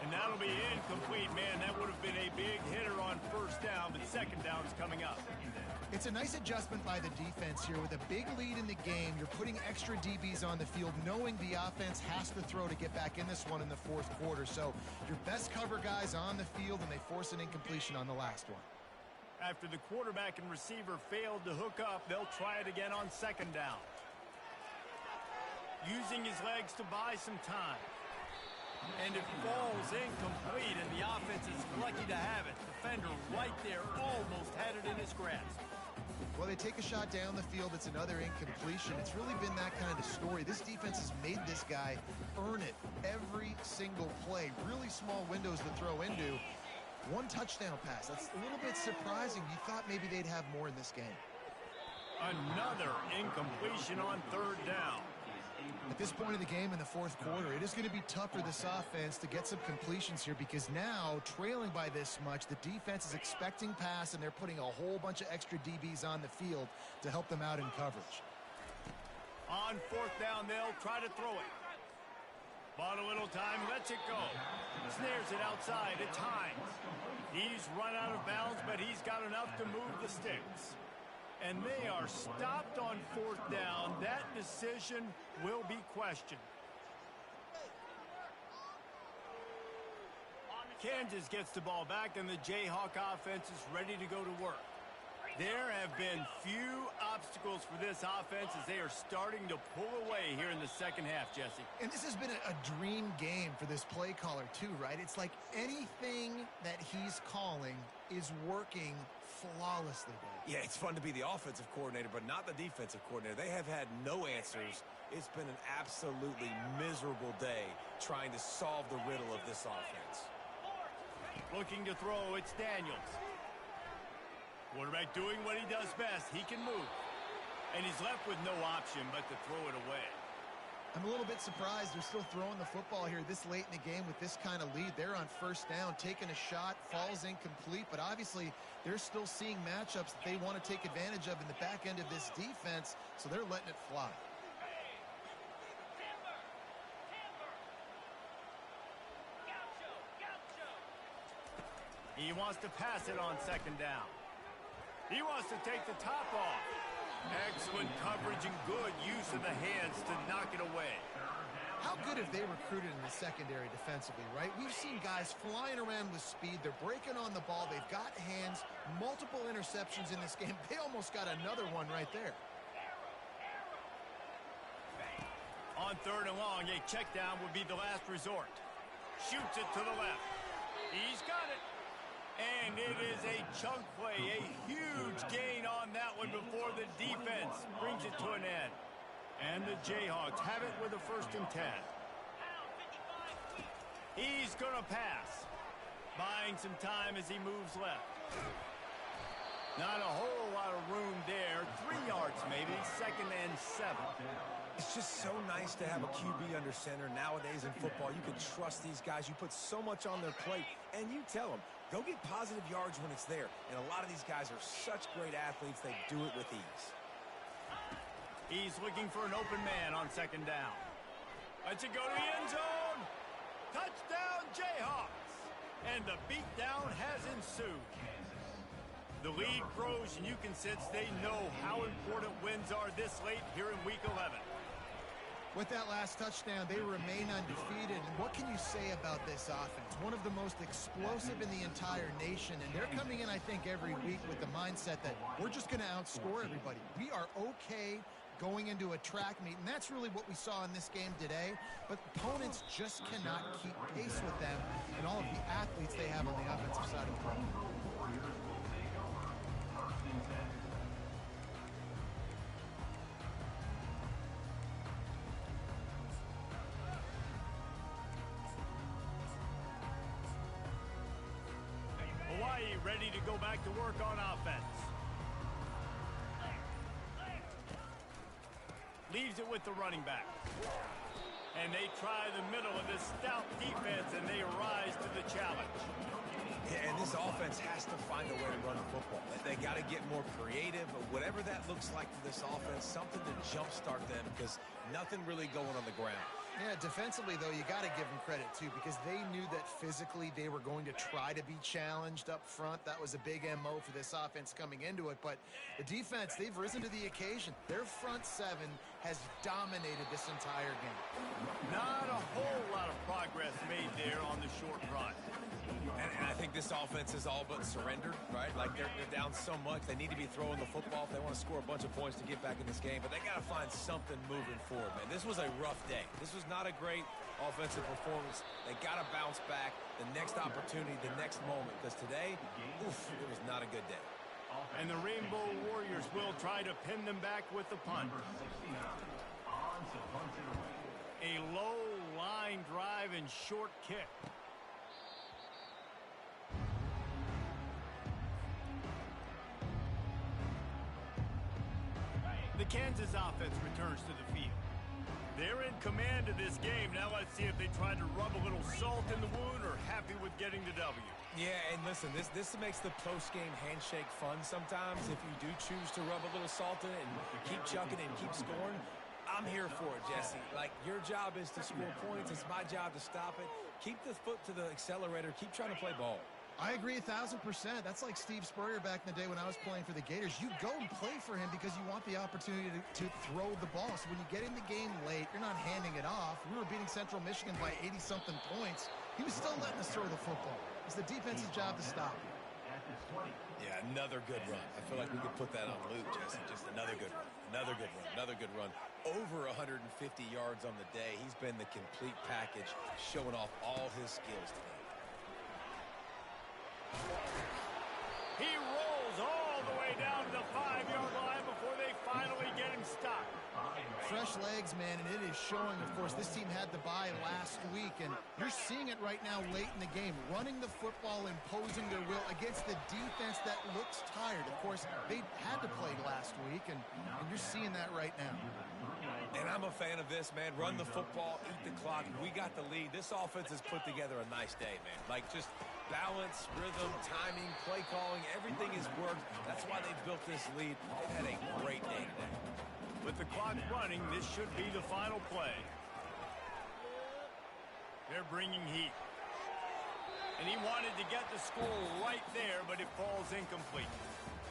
And that'll be incomplete. Man, that would have been a big hitter on 1st down, but 2nd down is coming up. It's a nice adjustment by the defense here. With a big lead in the game, you're putting extra DBs on the field, knowing the offense has to throw to get back in this one in the 4th quarter. So your best cover guys on the field, and they force an incompletion on the last one. After the quarterback and receiver failed to hook up, they'll try it again on 2nd down. Using his legs to buy some time. And it falls incomplete, and the offense is lucky to have it. Defender right there almost had it in his grasp. Well, they take a shot down the field. It's another incompletion. It's really been that kind of story. This defense has made this guy earn it every single play. Really small windows to throw into. 1 touchdown pass. That's a little bit surprising. You thought maybe they'd have more in this game. Another incompletion on 3rd down. At this point of the game in the 4th quarter, it is going to be tough for this offense to get some completions here, because now, trailing by this much, the defense is expecting pass, and they're putting a whole bunch of extra DBs on the field to help them out in coverage. On 4th down, they'll try to throw it. Bought a little time, lets it go. Snares it outside at times. He's run out of bounds, but he's got enough to move the sticks. And they are stopped on 4th down. That decision will be questioned. Kansas gets the ball back, and the Jayhawk offense is ready to go to work. There have been few obstacles for this offense as they are starting to pull away here in the second half, Jesse. And this has been a dream game for this play caller too, right? It's like anything that he's calling is working flawlessly, Dave. Yeah, it's fun to be the offensive coordinator, but not the defensive coordinator. They have had no answers. It's been an absolutely miserable day trying to solve the riddle of this offense. Looking to throw, it's Daniels. Quarterback doing what he does best. He can move. And he's left with no option but to throw it away. I'm a little bit surprised they're still throwing the football here this late in the game with this kind of lead. They're on 1st down, taking a shot, falls incomplete, but obviously they're still seeing matchups that they want to take advantage of in the back end of this defense, so they're letting it fly. He wants to pass it on 2nd down. He wants to take the top off. Excellent coverage and good use of the hands to knock it away. How good have they recruited in the secondary defensively, right? We've seen guys flying around with speed. They're breaking on the ball. They've got hands. Multiple interceptions in this game. They almost got another one right there. On 3rd and long, a check down would be the last resort. Shoots it to the left. He's got it. And it is a chunk play, a huge gain on that one before the defense brings it to an end. And the Jayhawks have it with a 1st and 10. He's going to pass, buying some time as he moves left. Not a whole lot of room there. 3 yards maybe, 2nd and 7. It's just so nice to have a QB under center. Nowadays in football, you can trust these guys. You put so much on their plate, and you tell them, go get positive yards when it's there. And a lot of these guys are such great athletes, they do it with ease. He's looking for an open man on 2nd down. Lets it go to the end zone. Touchdown, Jayhawks. And the beatdown has ensued. The lead grows, and you can sense they know how important wins are this late here in Week 11. With that last touchdown, they remain undefeated. And what can you say about this offense? One of the most explosive in the entire nation. And they're coming in, I think, every week with the mindset that we're just going to outscore everybody. We are okay going into a track meet. And that's really what we saw in this game today. But opponents just cannot keep pace with them and all of the athletes they have on the offensive side of the ball. Hawaii ready to go back to work on offense. Leaves it with the running back. And they try the middle of this stout defense, and they rise to the challenge. Yeah, and this offense has to find a way to run the football. They got to get more creative, or whatever that looks like for this offense, something to jumpstart them, because nothing really going on the ground. Yeah, defensively, though, you got to give them credit, too, because they knew that physically they were going to try to be challenged up front. That was a big MO for this offense coming into it. But the defense, they've risen to the occasion. Their front seven has dominated this entire game. Not a whole lot of progress made there on the short run. And I think this offense is all but surrendered, right? Like they're down so much, they need to be throwing the football if they want to score a bunch of points to get back in this game. But they got to find something moving forward, man. This was a rough day. This was not a great offensive performance. They got to bounce back the next opportunity, the next moment. Because today, oof, it was not a good day. And the Rainbow Warriors will try to pin them back with the punt. A low line drive and short kick. The Kansas offense returns to the field. They're in command of this game. Now let's see if they try to rub a little salt in the wound or happy with getting the W. Yeah, and listen, this makes the post-game handshake fun sometimes. If you do choose to rub a little salt in it and keep chucking and keep scoring, I'm here for it, Jesse. Like, your job is to score points. It's my job to stop it. Keep the foot to the accelerator. Keep trying to play ball. I agree 1,000%. That's like Steve Spurrier back in the day when I was playing for the Gators. You go and play for him because you want the opportunity to throw the ball. So when you get in the game late, you're not handing it off. We were beating Central Michigan by 80-something points. He was still letting us throw the football. It's the defense's job to stop him. Yeah, another good run. I feel like we could put that on loop, Jesse. Just another good run. Another good run. Another good run. Over 150 yards on the day. He's been the complete package, showing off all his skills today. He rolls all the way down to the 5-yard line before they finally get him stopped. Fresh legs, man, and it is showing. Of course, this team had the bye last week, and you're seeing it right now late in the game. Running the football, imposing their will against the defense that looks tired. Of course, they had to play last week, and you're seeing that right now. And I'm a fan of this, man. Run the football, eat the clock. We got the lead. This offense has put together a nice day, man. Like, just balance, rhythm, timing, play calling, everything has worked. That's why they've built this lead. They've had a great day today. With the clock running, this should be the final play. They're bringing heat. And he wanted to get the score right there, but it falls incomplete.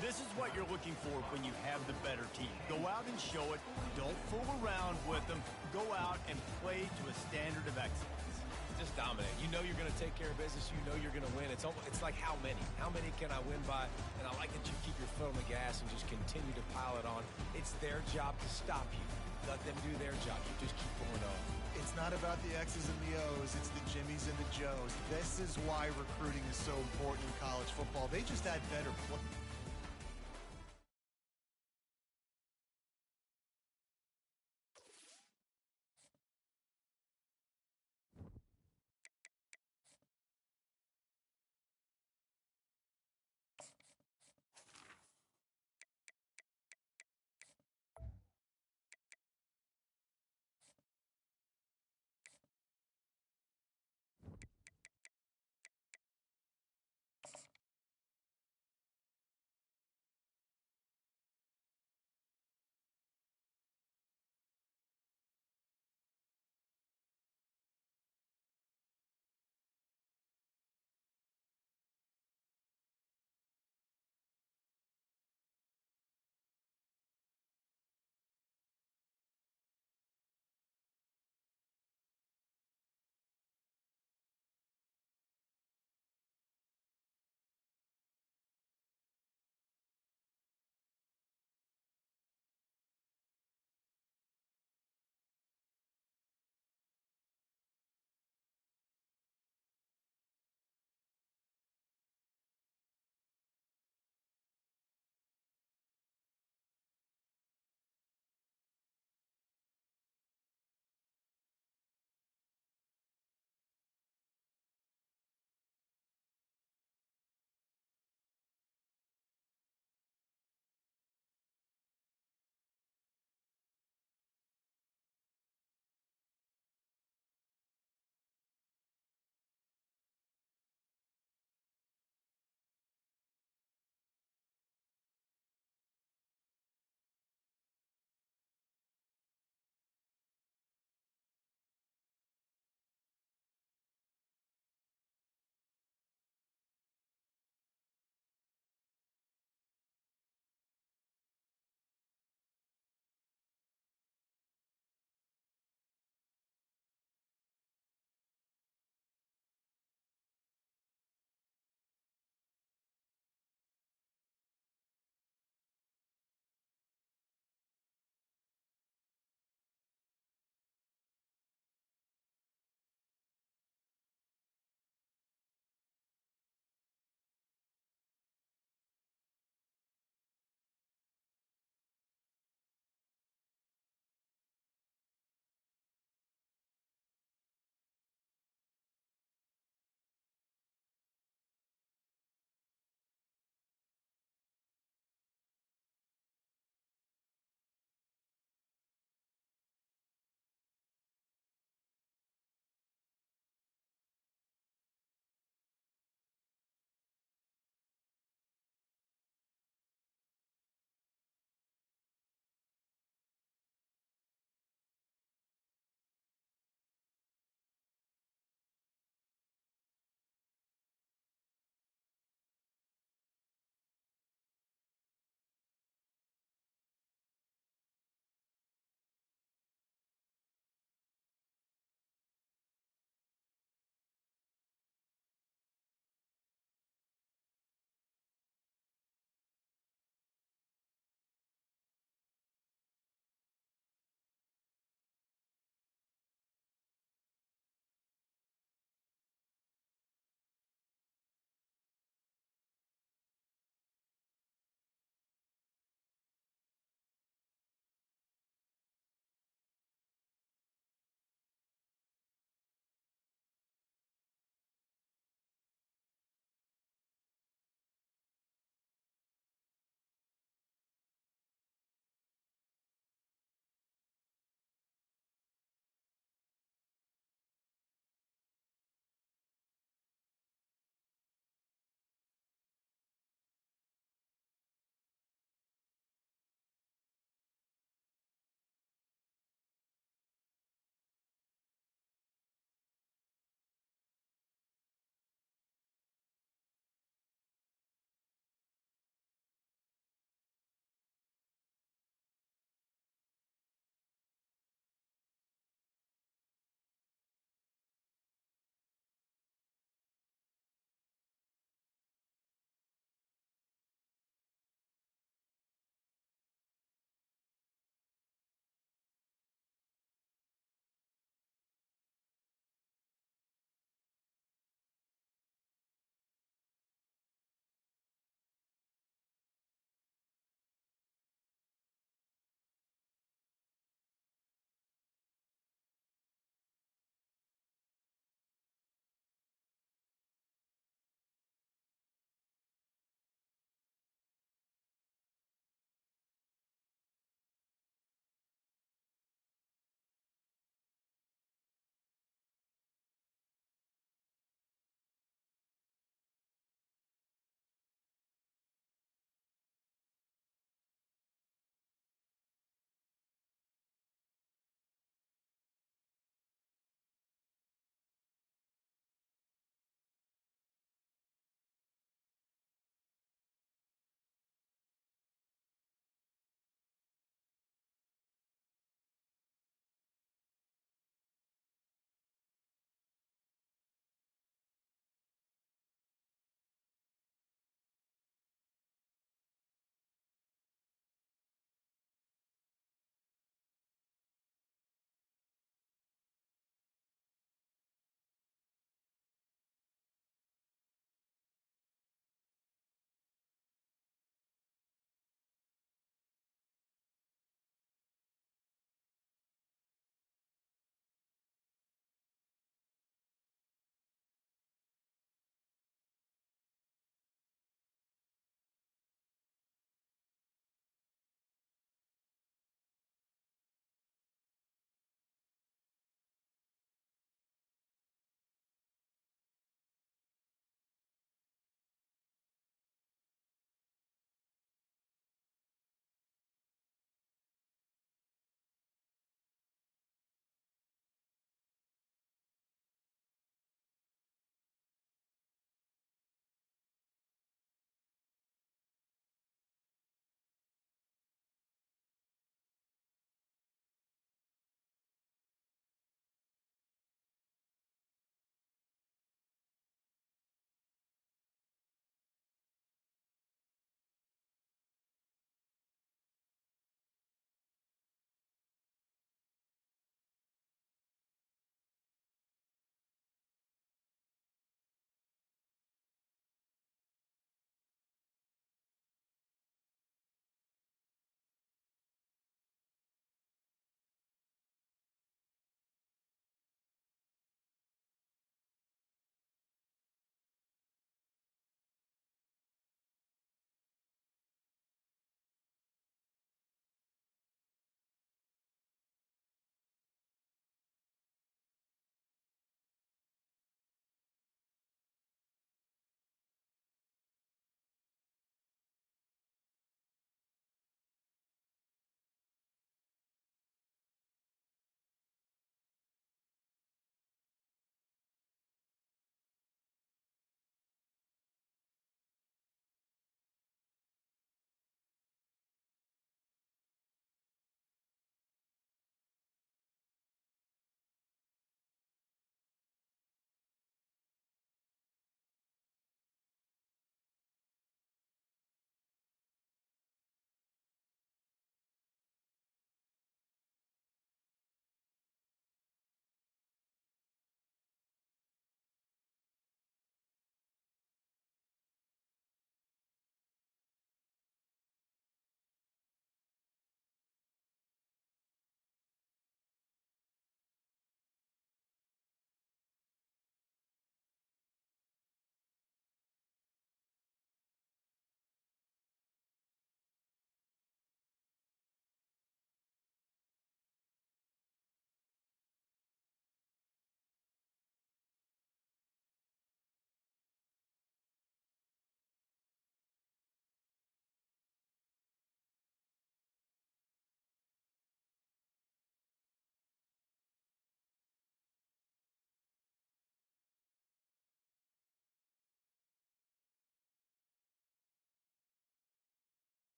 This is what you're looking for when you have the better team. Go out and show it. Don't fool around with them. Go out and play to a standard of excellence. Just dominate. You know you're going to take care of business. You know you're going to win. It's like how many? How many can I win by? And I like that you keep your foot on the gas and just continue to pile it on. It's their job to stop you. Let them do their job. You just keep going on. It's not about the X's and the O's. It's the Jimmies and the Joes. This is why recruiting is so important in college football. They just had better play.